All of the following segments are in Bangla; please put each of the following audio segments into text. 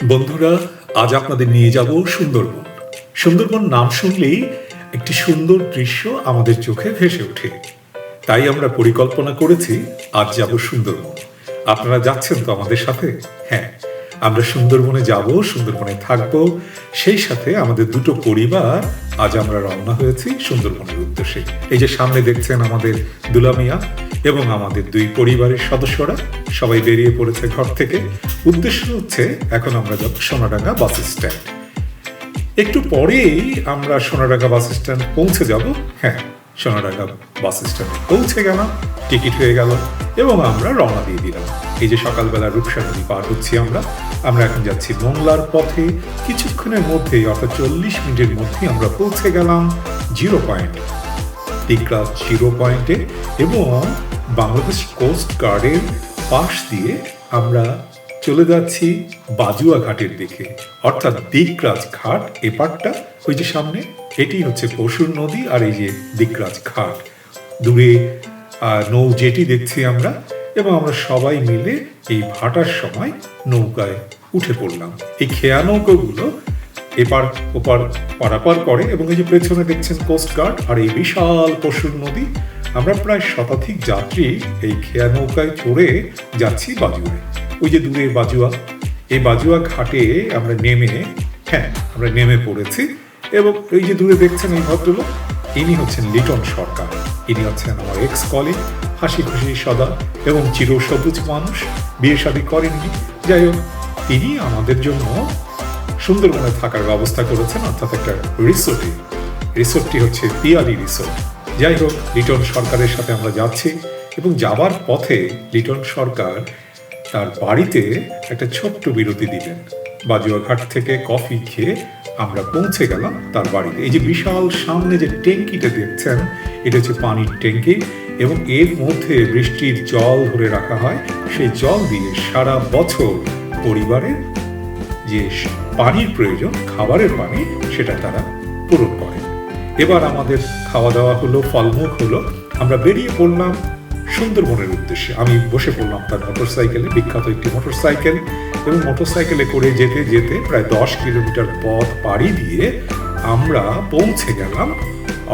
বন্ধুরা, আজ আপনাদের নিয়ে যাব সুন্দরবন। সুন্দরবন নাম শুনলেই একটি সুন্দর দৃশ্য আমাদের চোখে ভেসে ওঠে। তাই আমরা পরিকল্পনা করেছি আজ যাব সুন্দরবন। আপনারা যাচ্ছেন তো আমাদের সাথে? হ্যাঁ, আমরা সুন্দরবনে যাব, সুন্দরবনে থাকব। সেই সাথে আমাদের দুটো পরিবার আজ আমরা রওনা হয়েছি সুন্দরবনের উদ্দেশ্যে। এই যে সামনে দেখছেন আমাদের দুলা মিয়া এবং আমাদের দুই পরিবারের সদস্যরা সবাই বেরিয়ে পড়েছে ঘর থেকে। উদ্দেশ্য হচ্ছে এখন আমরা যাব সোনাডাঙ্গা বাস স্ট্যান্ড। একটু পরেই আমরা সোনাডাঙ্গা বাস স্ট্যান্ড পৌঁছে যাব। হ্যাঁ, সোনাডাঙ্গা বাস স্ট্যান্ডে পৌঁছে গেলাম, টিকিট হয়ে গেল এবং আমরা রওনা দিয়ে দিলাম। এই যে সকালবেলা রূপসা নদী পার হচ্ছি আমরা এখন যাচ্ছি মোংলার পথে। কিছুক্ষণের মধ্যেই অর্থাৎ 40 মিনিটের মধ্যেই আমরা পৌঁছে গেলাম জিরো পয়েন্ট, দিকরাজ জিরো পয়েন্টে। এবং বাংলাদেশ কোস্ট গার্ডের পাশ দিয়ে আমরা চলে যাচ্ছি বাজুয়া ঘাটের দিকে, অর্থাৎ দিকরাজ ঘাট এপারটা ওই যে সামনে, এটি হচ্ছে পশুর নদী আর এই যে দিকরাজ ঘাট। দূরে নৌ জেটি দেখছি আমরা, এবং আমরা সবাই মিলে এই ভাটার সময় নৌকায় উঠে পড়লাম। এই খেয়া নৌকাগুলো এপার ওপার পারাপার করে এবং এই যে পেছনে দেখছেন কোস্ট গার্ড আর এই বিশাল পশুর নদী। আমরা প্রায় শতাধিক যাত্রী এই খেয়া নৌকায় চড়ে যাচ্ছি বাজুয়ায়। ওই যে দূরে বাজুয়া, এই বাজুয়া ঘাটে আমরা নেমে পড়েছি। এবং এই যে দূরে দেখছেন এই ভদ্রলোক, ইনি হচ্ছেন লিটন সরকার। ইনি হচ্ছেন আমার এক্স কলিগ, হাসি খুশি সদা এবং চিরসবুজ মানুষ, বিয়ে শাদী করেননি। যাই হোক, তিনি আমাদের জন্য সুন্দরবনে থাকার ব্যবস্থা করেছেন, অর্থাৎ একটা রিসোর্টটি হচ্ছে পিয়ালি রিসোর্ট। যাই হোক, লিটন সরকারের সাথে আমরা যাচ্ছি এবং যাবার পথে লিটন সরকার তার বাড়িতে একটা ছোট্ট বিরতি দিলেন। বাজুয়া ঘাট থেকে কফি খেয়ে আমরা পৌঁছে গেলাম তার বাড়িতে। এই যে বিশাল সামনে যে ট্যাঙ্কিটা দেখছেন, এটা হচ্ছে পানির ট্যাঙ্কি এবং এর মধ্যে বৃষ্টির জল ধরে রাখা হয়। সেই জল দিয়ে সারা বছর পরিবারের যে পানির প্রয়োজন, খাবারের পানি, সেটা তারা পূরণ করে। এবার আমাদের খাওয়া দাওয়া হলো, ফলমুখ হলো, আমরা বেরিয়ে পড়লাম সুন্দরবনের উদ্দেশ্যে। আমি বসে পড়লাম তার মোটরসাইকেলে, বিখ্যাত একটি মোটরসাইকেল, এবং মোটরসাইকেলে করে যেতে যেতে প্রায় 10 কিলোমিটার পথ পাড়ি দিয়ে আমরা পৌঁছে গেলাম,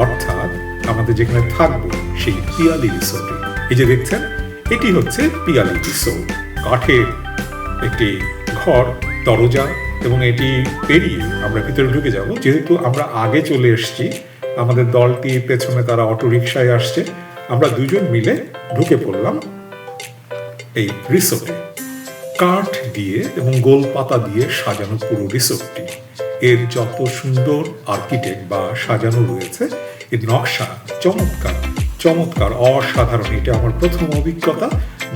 অর্থাৎ আমাদের যেখানে থাকবো সেই পিয়ালি রিসোর্টে। এই যে দেখছেন, এটি হচ্ছে পিয়ালি রিসোর্ট। কাঠের একটি ঘর, দরজা, এবং এটি পেরিয়ে আমরা ভিতরে ঢুকে যাব। যেহেতু আমরা আগে চলে এসেছি, আমাদের দলটি পেছনে তারা অটো রিকশায় আসছে, আমরা দুজন মিলে ঢুকে পড়লাম এই রিসোর্টে। কাঠ দিয়ে এবং গোল পাতা দিয়ে সাজানো পুরো রিসোর্টটি। এর যত সুন্দর আর্কিটেক্ট বা সাজানো রয়েছে, এর নকশা চমৎকার, অসাধারণ। এটা আমার প্রথম অভিজ্ঞতা।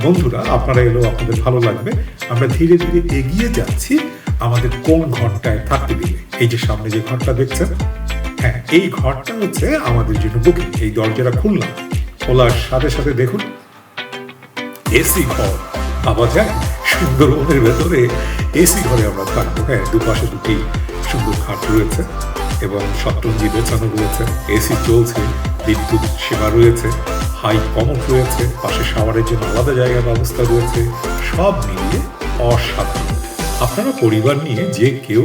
বন্ধুরা, আপনারা এলেও আপনাদের ভালো লাগবে। আমরা ধীরে ধীরে এগিয়ে যাচ্ছি আমাদের কোন ঘরটায় থাকতে দিলে। এই যে সামনে যে ঘরটা দেখছেন, হ্যাঁ, এই ঘরটা হচ্ছে আমাদের জন্য বুকিং। এই দরজাটা খুললাম, খোলার সাথে সাথে দেখুন এসি ঘর পাওয়া যায়। সুন্দরবনের ভেতরে এসি ঘরে আমরা থাকবো। হ্যাঁ, দুপাশে দুটি সুন্দর খাট রয়েছে এবং শতরঞ্জি বেছানো রয়েছে, এসি চলছে, বিদ্যুৎ সেবা রয়েছে, হাই কমোড রয়েছে, পাশে শাওয়ারের জন্য আলাদা জায়গার ব্যবস্থা রয়েছে। সব মিলিয়ে অসাধারণ। আপনারা পরিবার নিয়ে যে কেউ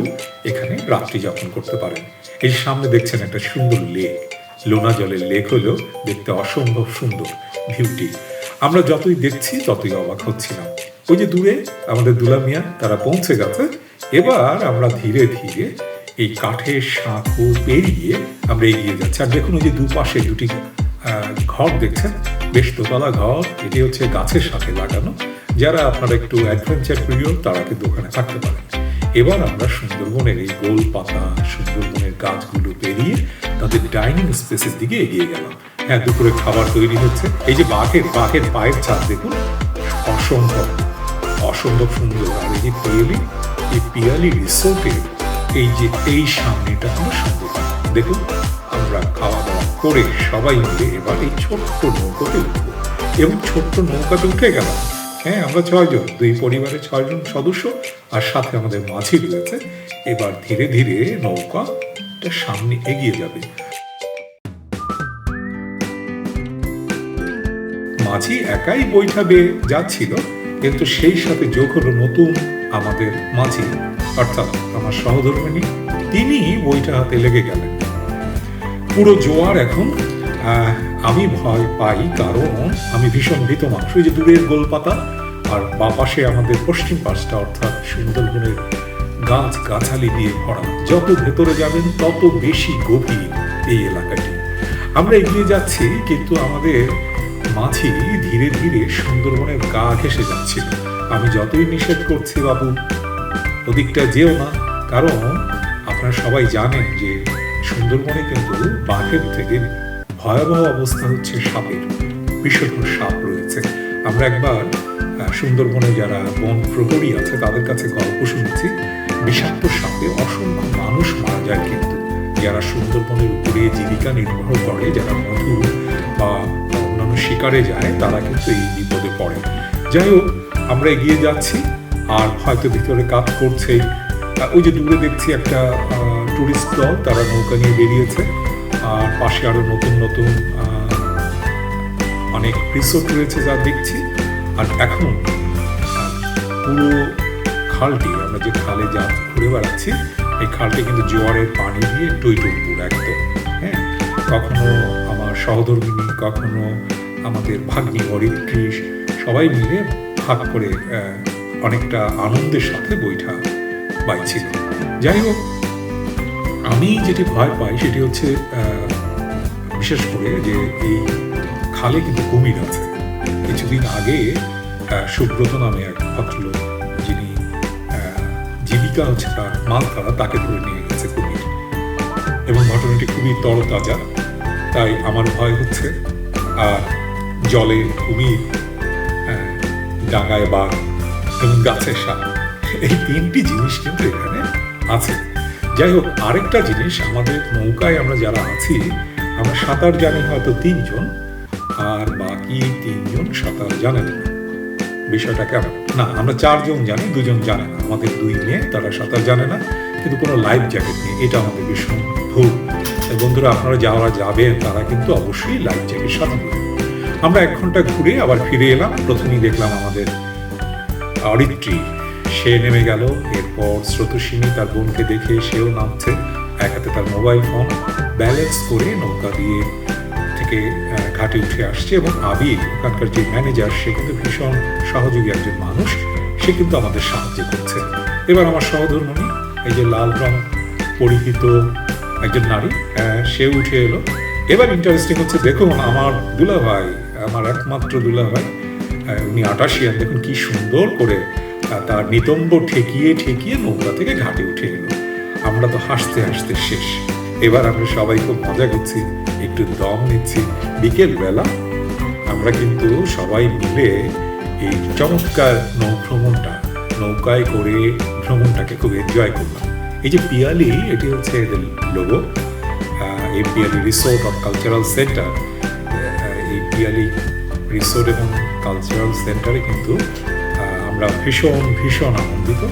এখানে রাত্রি যাপন করতে পারেন। এই সামনে দেখছেন একটা সুন্দর লেক, লোনা জলের লেক হলেও দেখতে অসম্ভব সুন্দর ভিউটি। আমরা যতই দেখছি ততই অবাক হচ্ছিলাম। ওই যে দূরে আমাদের দুলা মিয়া, তারা পৌঁছে গেছে। এবার আমরা ধীরে ধীরে এই কাঠের সাঁকো পেরিয়ে আমরা এগিয়ে যাচ্ছি। আর দেখুন, ওই যে দুপাশে দুটি ঘর দেখছেন, বেশ দোতলা ঘর। এটি হচ্ছে গাছের সাথে লাগানো। যারা আপনারা একটু অ্যাডভেঞ্চার প্রিয়, তারা কিন্তু ওখানে থাকতে পারেন। এবার আমরা সুন্দরবনের এই গোল পাতা, সুন্দরবনের গাছগুলো পেরিয়ে তাদের ডাইনিং স্পেসের দিকে এগিয়ে গেলাম। হ্যাঁ, দুপুরে খাবার তৈরি হচ্ছে। এই যে বাঘের পায়ের ছাপ দেখুন, অসম্ভব সুন্দর। আর এই যে পিয়ালি রিসোর্টের এই সামনেটা হলো সুন্দর। দেখুন, আমরা খাওয়া দাওয়া করে সবাই মিলে এবার এই ছোট্ট নৌকাতে উঠবো এবং ছোট্ট নৌকাতে উঠে গেলাম। হ্যাঁ, আমরা 6 জন, দুই পরিবারের 6 জন সদস্য, আর সাথে আমাদের মাঝি রয়েছে। এবার ধীরে ধীরে নৌকাটা সামনে এগিয়ে যাবে। মাঝি একাই বৈঠা বেয়ে যাচ্ছিল, কিন্তু সেই সাথে যোগ হলো নতুন আমাদের মাঝি অর্থাৎ আমার সহধর্মিণী, তিনি বইটা হাতে লেগে গেলেন। পুরো জোয়ার এখন। আমি ভয় পাই কারণ আমি ভীষণ ভীত মানুষ। ওই যে দূরের গোলপাতা আর বা পাশে আমাদের পশ্চিম পাশটা, অর্থাৎ সুন্দরবনের গাছ গাছালি দিয়ে ভরা। যত ভেতরে যাবেন তত বেশি গভীর এই এলাকাটি। আমরা এগিয়ে যাচ্ছি, কিন্তু আমাদের মাঝি ধীরে ধীরে সুন্দরবনের গা ঘেঁষে যাচ্ছিল। আমি যতই নিষেধ করছি, বাবু ওদিকটা যেও না, কারণ আপনারা সবাই জানেন যে সুন্দরবনে কিন্তু বাঘের থেকে ভয়াবহ অবস্থা হচ্ছে সাপের। বিষধর সাপ রয়েছে। আমরা একবার সুন্দরবনে যারা বন প্রহরী আছে তাদের কাছে গল্প শুনেছি, বিষাক্ত সাপে অসংখ্য মানুষ মারা যায়। কিন্তু যারা সুন্দরবনের উপরে জীবিকা নির্বাহ করে, যারা মধু বা অন্যান্য শিকারে যায়, তারা কিন্তু এই বিপদে পড়ে। যাই হোক, আমরা এগিয়ে যাচ্ছি, আর হয়তো ভিতরে কাজ করছে। ওই যে দূরে দেখছি একটা টুরিস্ট দল, তারা নৌকা নিয়ে বেরিয়েছে। আর পাশে আরো নতুন নতুন অনেক রিসোর্ট রয়েছে যা দেখছি। আর এখন পুরো খালটি, আমরা যে খালে যা ঘুরে বেড়াচ্ছি, এই খালটি কিন্তু জোয়ারের পানি দিয়ে টইটুম্বুর একদম। হ্যাঁ, কখনো আমার সহধর্মিণী, কখনো আমাদের ভাগ্নি অরিত্রী, সবাই মিলে ভাগ করে অনেকটা আনন্দের সাথে বইটা বাইছিল। যাই হোক, আমি যেটি ভয় পাই সেটি হচ্ছে বিশেষ করে যে এই খালে কিন্তু কুমির আছে। কিছুদিন আগে সুব্রত নামে এক ভদ্রলোক, যিনি জীবিকা হচ্ছে তার মাছ ধরা, তাকে ধরে নিয়ে গেছে কুমির, এবং ঘটনাটি খুবই তরতাজা। তাই আমার ভয় হচ্ছে। আর জলে কুমির, ডাঙায় বাঘ এবং গাছের সাপ, এই তিনটি জিনিস কিন্তু এখানে আছে। যাই হোক, আরেকটা জিনিস, আমাদের নৌকায় আমরা যারা আছি, আমরা সাঁতার জানি হয়তো 3 জন, আর বাকি 3 জন সাঁতার জানেন না। বিষয়টা কেমন? না, আমরা 4 জন জানি, 2 জন জানে না। আমাদের 2 মেয়ে, তারা সাঁতার জানে না, কিন্তু কোনো লাইফ জ্যাকেট নেই। এটা আমাদের ভীষণ ভুল। বন্ধুরা, আপনারা যারা যাবেন তারা কিন্তু অবশ্যই লাইফ জ্যাকেট সাথে নেবেন। আমরা 1 ঘন্টা ঘুরে আবার ফিরে এলাম। প্রথমেই দেখলাম আমাদের অরিত্রী, সে নেমে গেল। এরপর স্রোতস্বিনী তার বোনকে দেখে সেও নামছে, এক হাতে তার মোবাইল ফোন ব্যালেন্স করে নৌকা দিয়ে থেকে ঘাটে উঠে আসছে। এবং আবির, ওখানকার যে ম্যানেজার, সে কিন্তু ভীষণ সহযোগী একজন মানুষ, সে কিন্তু আমাদের সাহায্য করছে। এবার আমার সহধর্মিণী, এই যে লাল রং পরিহিত একজন নারী, সে উঠে এলো। এবার ইন্টারেস্টিং হচ্ছে, দেখুন আমার দুলাভাই, আমার একমাত্র দুলাভাই, উনি 88, দেখুন কি সুন্দর করে তার নিতম্ব ঠেকিয়ে ঠেকিয়ে নৌকা থেকে ঘাটে উঠে এলো। আমরা তো হাসতে হাসতে শেষ। এবার আমরা সবাই খুব মজা করছি, একটু দম নিচ্ছি। বিকেল বেলা আমরা কিন্তু সবাই মিলে এই চমৎকার নৌকায় করে ভ্রমণটাকে খুব এনজয় করলাম। এই যে পিয়ালি, এটি হচ্ছে এদের লোগো। এই Piyali resort of cultural centre, এই পিয়ালি রিসোর্ট এবং কালচারাল সেন্টারে কিন্তু আমরা ভীষণ আনন্দিত।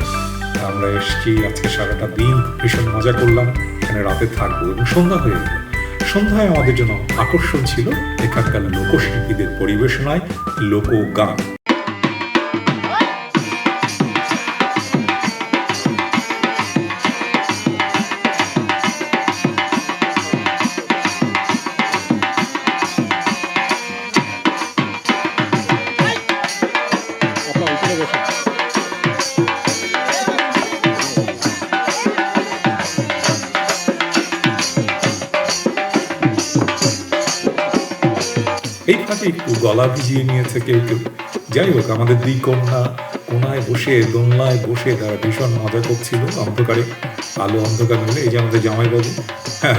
আমরা এসেছি, আজকে সারাটা দিন ভীষণ মজা করলাম, এখানে রাতে থাকবো। এবং সন্ধ্যা হয়ে গেল। সন্ধ্যায় আমাদের জন্য আকর্ষণ ছিল এখানকার লোকশিল্পীদের পরিবেশনায় লোকগান। এই ফাঁকে একটু গলা ভিজিয়ে নিয়েছে কেউ কেউ। যাই হোক, আমাদের 2 কন্যা কোনায় বসে, দোলনায় বসে তারা ভীষণ মজা করছিল অন্ধকারে, আলো অন্ধকার মিলে। এই যে আমাদের জামাইবাবু,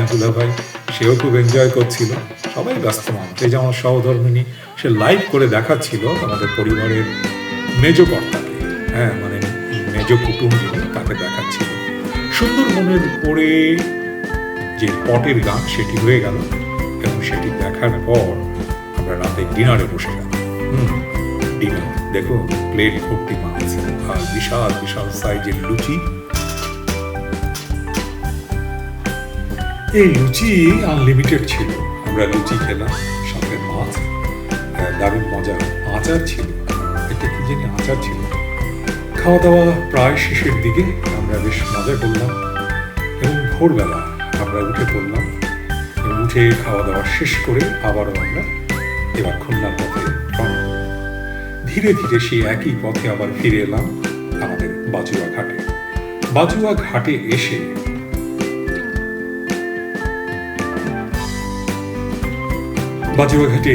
দুলাভাই, সেও খুব এনজয় করছিল। সবাই ব্যস্ত মানুষ। এই যে আমার সহধর্মিণী, সে লাইভ করে দেখাচ্ছিল আমাদের পরিবারের মেজ কর্তাকে, মানে মেজ কুটুম যিনি, তাকে দেখাচ্ছিল। সুন্দরবনের উপরে যে পটের গান, সেটি হয়ে গেল। এবং সেটি দেখার পর আমরা রাতে ডিনারে বসে গেলাম। ডিনার দেখুন, প্লেট ভর্তি মাছ আর বিশাল বিশাল সাইজের লুচি। এই লুচি আনলিমিটেড ছিল। আমরা লুচি খেলাম, সাথে মাছ, দারুণ মজা। আচার ছিল, একটা কি জানি আচার ছিল, খাওয়া দাওয়া প্রায় শেষের দিকে, আমরা বেশ মজা করলাম এবং ভোরবেলা আমরা উঠে পড়লাম এবং উঠে খাওয়া দাওয়া শেষ করে আবারও আমরা এবার খুলনার পথে রওনা। ধীরে ধীরে সেই একই পথে আবার ফিরে এলাম আমাদের বাজুয়া ঘাটে। বাজুয়া ঘাটে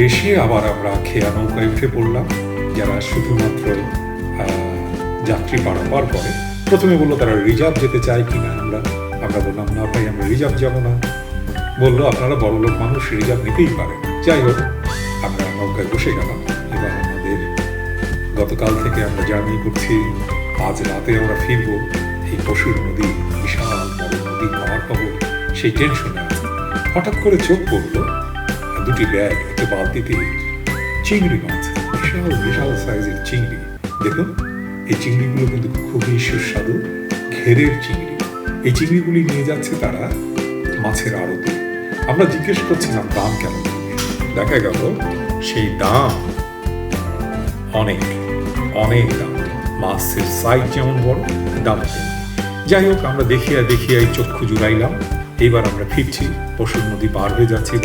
এসে আবার আমরা খেয়া নৌকায় উঠে পড়লাম। যারা শুধুমাত্র যাত্রী পারাপার করে, প্রথমে বললো তারা রিজার্ভ যেতে চায় কিনা। আমরা বললাম না ভাই, আমরা রিজার্ভ যাবো না। বললো আপনারা বড়লোক মানুষ, রিজার্ভ নিতেই পারেন। যাই হোক, আমরা নৌকায় বসে গেলাম। এবার আমাদের গতকাল থেকে আমরা জার্নি করছি, আজ রাতে আমরা ফিরবো। এই পশুর নদী, বিশাল বড় নদী পার হবো, সেই টেনশনে আছে। হঠাৎ করে চোখ পড়লো দুটি ব্যাগ, একটা বালতিতে চিংড়ি মাছ, বিশাল বিশাল সাইজের চিংড়ি। দেখুন, এই চিংড়িগুলো কিন্তু খুবই সুস্বাদু, ঘেরের চিংড়ি। এই চিংড়িগুলি নিয়ে যাচ্ছে তারা মাছের আড়তে। আমরা জিজ্ঞেস করছিলাম দাম কেমন। দেখা গেল সেই দাম অনেক অনেক দাম। মাছের সাইজ যেমন বড়, দাম তেমন। যাই হোক, আমরা দেখিয়া এই চক্ষু জুড়াইলাম। এইবার আমরা ফিরছি, পশুর নদী পার হয়ে যাচ্ছি,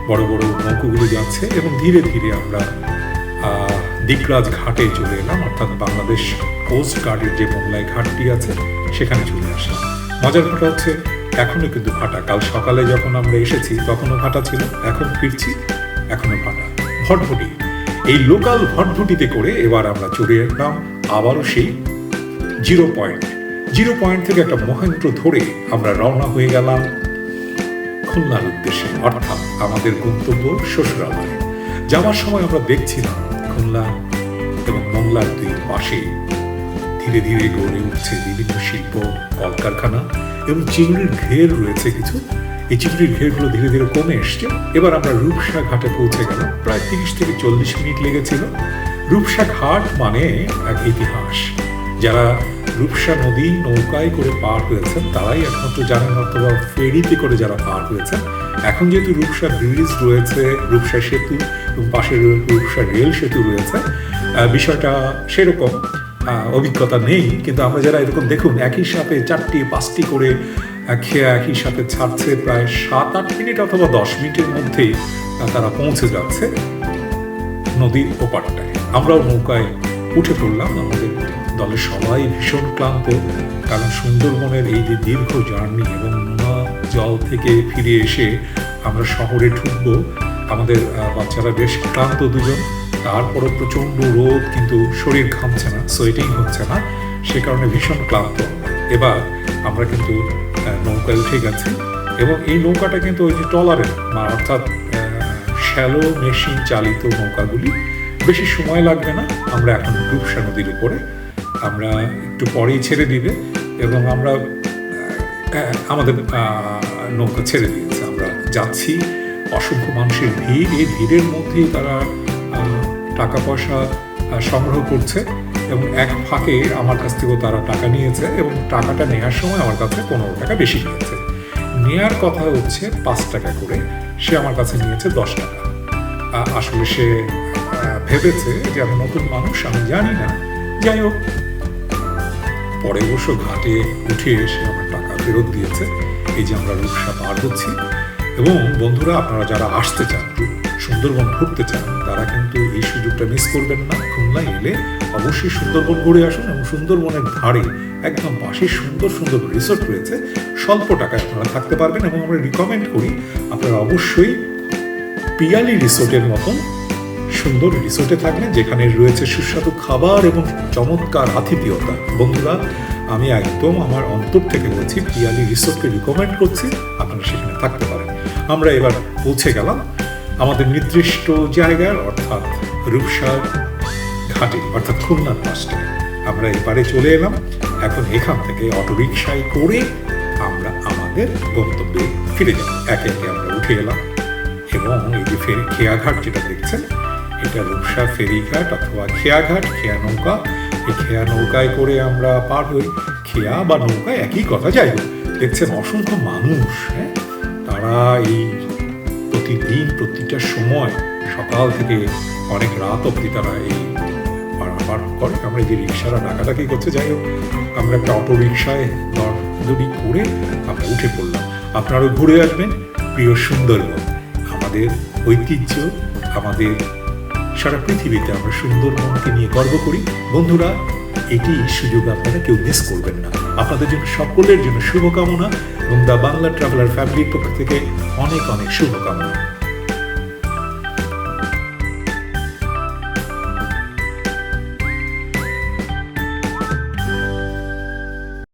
বড় বড় নৌকোগুলো যাচ্ছে এবং ধীরে ধীরে আমরা দিকরাজ ঘাটে চলে এলাম, অর্থাৎ বাংলাদেশ কোস্ট গার্ডের যে মোংলায় ঘাটটি আছে সেখানে চলে আসলাম। মজার কথা হচ্ছে এখনো কিন্তু ভাটা। কাল সকালে যখন আমরা এসেছি তখনও ভাটা ছিল, এখন ফিরছি এখনো ভাটা। ভটভটি, এই লোকাল ভটভটিতে করে এবার আমরা চলে এলাম আবারও সেই জিরো পয়েন্ট থেকে একটা মহেন্দ্র ধরে আমরা রওনা হয়ে গেলাম খুলনার উদ্দেশ্যে, অর্থাৎ আমাদের গন্তব্য শ্বশুরালয়। যাওয়ার সময় আমরা দেখছিলাম খুলনা এবং মোংলার দুই পাশে ধীরে ধীরে গড়ে উঠছে বিভিন্ন শিল্প, কলকারখানা এবং চিংড়ির ঘের রয়েছে কিছু। এই চিংড়ির ঘেরগুলো ধীরে ধীরে কমে এসছে। এবার আমরা রূপসা ঘাটে পৌঁছে গেলাম। প্রায় 30 থেকে 40 মিনিট লেগেছিল। রূপসা ঘাট মানে এক ইতিহাস। যারা রূপসা নদী নৌকায় করে পার হয়েছেন তারাই একমাত্র জানেন, অথবা ফেরিতে করে যারা পার হয়েছেন। এখন যেহেতু রূপসা ব্রিজ রয়েছে, রূপসা সেতু এবং পাশে রূপসা রেল সেতু রয়েছে, বিষয়টা সেরকম অভিজ্ঞতা নেই। কিন্তু আমরা যারা এরকম, দেখুন একই সাথে 4টি-5টি করে খেয়া একই সাথে ছাড়ছে, প্রায় 7-8 মিনিট অথবা 10 মিনিটের মধ্যেই তারা পৌঁছে যাচ্ছে নদীর ওপারটায়। আমরাও নৌকায় উঠে পড়লাম। আমাদের দলের সবাই ভীষণ ক্লান্ত, কারণ সুন্দরবনের এই যে দীর্ঘ জার্নি এবং নোনা জল থেকে ফিরে এসে আমরা শহরে ঢুকবো, আমাদের বাচ্চারা বেশ ক্লান্ত দুজন। তারপরও প্রচণ্ড রোদ, কিন্তু শরীর ঘামছে না, সোয়েটিং হচ্ছে না, সে কারণে ভীষণ ক্লান্ত। এবার আমরা কিন্তু নৌকায় উঠে গেছি এবং এই নৌকাটা কিন্তু ওই যে ট্রলারের, অর্থাৎ শ্যালো মেশিন চালিত নৌকাগুলি। বেশি সময় লাগবে না, আমরা এখন রূপসা নদীর উপরে, আমরা একটু পরেই ছেড়ে দিবে এবং আমরা আমাদের নৌকা ছেড়ে দিয়েছে। আমরা যাচ্ছি, অসংখ্য মানুষের ভিড়। এই ভিড়ের মধ্যেই তারা টাকা পয়সা সংগ্রহ করছে এবং এক ফাঁকে আমার কাছ থেকেও তারা টাকা নিয়েছে এবং টাকাটা নেওয়ার সময় আমার কাছে 15 টাকা বেশি নিয়েছে। নেওয়ার কথা হচ্ছে 5 টাকা করে, সে আমার কাছে নিয়েছে 10 টাকা। আসলে সে ভেবেছে যে আমি নতুন মানুষ, আমি জানি না। যাই হোক, পরে অবশ্য ঘাটে উঠে এসে আমার টাকা ফেরত দিয়েছে। এই যে আমরা রূপসা পার হচ্ছি। এবং বন্ধুরা, আপনারা যারা আসতে চান, সুন্দরবন ঘুরতে চান, তারা কিন্তু এই সুযোগটা মিস করবেন না। খুলনা এলে অবশ্যই সুন্দরবন ঘুরে আসুন এবং সুন্দরবনের ধারে একদম পাশে সুন্দর সুন্দর রিসোর্ট রয়েছে, স্বল্প টাকায় আপনারা থাকতে পারবেন। এবং আমরা রিকমেন্ড করি আপনারা অবশ্যই পিয়ালি রিসোর্টের মতন সুন্দর রিসোর্টে থাকবেন, যেখানে রয়েছে সুস্বাদু খাবার এবং চমৎকার আতিথেয়তা। বন্ধুরা, আমি একদম আমার অন্তর থেকে বলছি, পিয়ালি রিসোর্টকে রিকমেন্ড করছি, আপনারা সেখানে থাকতে পারেন। আমরা এবার পৌঁছে গেলাম আমাদের নির্দিষ্ট জায়গায়, অর্থাৎ রূপসার ঘাটে, অর্থাৎ খুলনার পাশটায়। আমরা এবারে চলে এলাম। এখন এখান থেকে অটোরিকশায় করে আমরা আমাদের গন্তব্যে ফিরে যাব। একে একে আমরা উঠে এলাম এবং এই যে খেয়াঘাট যেটা দেখছেন, এটা রূপসা ফেরিঘাট অথবা খেয়াঘাট, খেয়া নৌকা। এই খেয়া নৌকায় করে আমরা পার হই। খেয়া বা নৌকা একই কথা। যাই হোক, দেখছেন অসংখ্য মানুষ, তারা এই প্রতিদিন প্রতিটা সময় সকাল থেকে অনেক রাত অবধি তারা এই পার্ক করে, আমরা যে রিক্সারা ডাকাডাকি করতে, যাই হোক আমরা একটা অটো রিক্সায় দরদড়ি করে আমরা উঠে পড়লাম। আপনারাও ঘুরে আসবেন প্রিয় সুন্দরবন। আমাদের ঐতিহ্য, আমাদের সারা পৃথিবীতে আমরা সুন্দরবনকে নিয়ে গর্ব করি। বন্ধুরা, এটি সুযোগ আপনারা কেউ মিস করবেন না। আপনাদের জন্য সকলের জন্য শুভকামনা এবং দ্য বাংলা ট্রাভেলার ফ্যামিলির পক্ষ থেকে অনেক অনেক শুভকামনা।